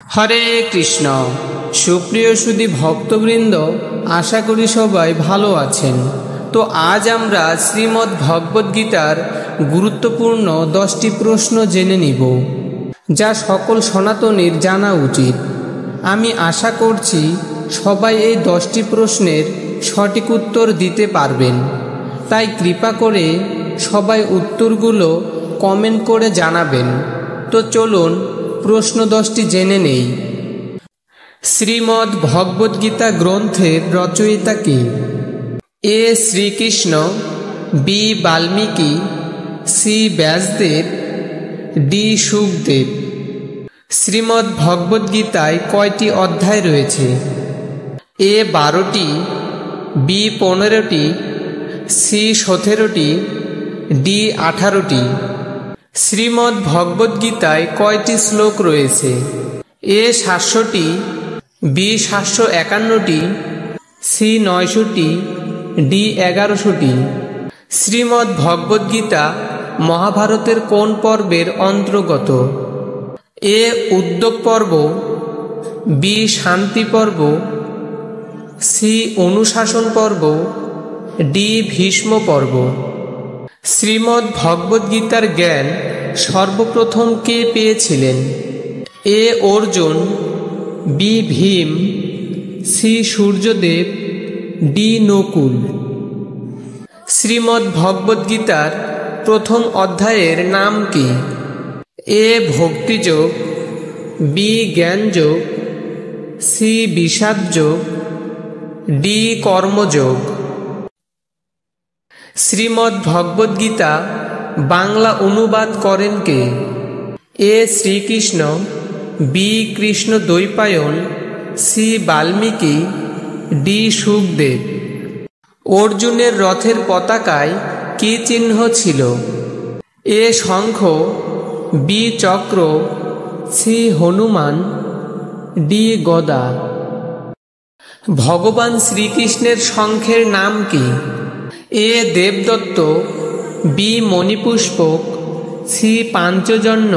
হরে কৃষ্ণ। সুপ্রিয় সুধী ভক্তবৃন্দ, আশা করি সবাই ভালো আছেন। তো আজ আমরা শ্রীমদ্ ভগবদ্গীতার গুরুত্বপূর্ণ 10টি প্রশ্ন জেনে নিব, যা সকল সনাতনীর জানা উচিত। আমি আশা করছি সবাই এই 10টি প্রশ্নের সঠিক উত্তর দিতে পারবেন। তাই কৃপা করে সবাই উত্তরগুলো কমেন্ট করে জানাবেন। তো চলুন প্রশ্ন 10টি জেনে নেই। শ্রীমদ্ ভগবদ্গীতা গ্রন্থের রচয়িতা কে? A Shrikrishna, B Valmiki, C Vyasadeva, D Shukadeva. Shrimad ভগবদ্গীতায় কয়টি অধ্যায় রয়েছে? এ 12টি, বি 15টি, সি 17টি, ডি 18টি। শ্রীমদ্ ভগবদ্গীতায় কয়টি শ্লোক রয়েছে? এ 700টি, বি 751টি, সি 900টি, ডি 1100টি। শ্রীমদ্ ভগবদ্গীতা মহাভারতের কোন পর্বের অন্তর্গত? এ উদ্যোগ পর্ব, বি শান্তি পর্ব, সি অনুশাসন পর্ব, ডি ভীষ্ম পর্ব। শ্রীমদ্ ভগবদ্গীতার জ্ঞান সর্বপ্রথম কে পেয়েছিলেন? এ অর্জুন, বি ভীম, সি সূর্যদেব, ডি নকুল। শ্রীমদ্ ভগবদ্গীতার প্রথম অধ্যায়ের নাম কি? এ ভক্তিযোগ, বি জ্ঞানযোগ, সি বিষাদযোগ, ডি কর্মযোগ। শ্রীমদ্ ভগবদ্গীতা বাংলা অনুবাদ করেন কে? A Shrikrishna, B Krishna Dvaipayana, C Valmiki, D Sukdev. অর্জুনের রথের পতাকায় কী চিহ্ন ছিল? এ শঙ্খ, বি চক্র, সি হনুমান, ডি গদা। ভগবান শ্রীকৃষ্ণের শঙ্খের নাম কি? এ Debdutta, B Manipushpak, C Panchajanya,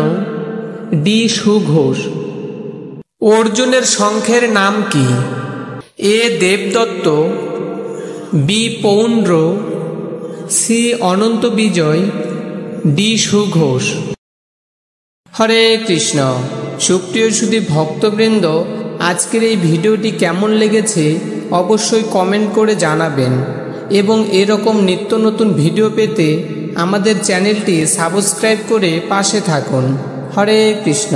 D সুঘোষ। অর্জুনের শঙ্খের নাম কি? এ দেবদত্ত, বি পৌন্ড্র, সি অনন্ত বিজয়, ডি সুঘোষ। হরে কৃষ্ণ। সুপ্রিয় সুধী ভক্তবৃন্দ, আজকের এই ভিডিওটি কেমন লেগেছে অবশ্যই কমেন্ট করে জানাবেন এবং এরকম নিত্য নতুন ভিডিও পেতে আমাদের চ্যানেলটি সাবস্ক্রাইব করে পাশে থাকুন। হরে কৃষ্ণ।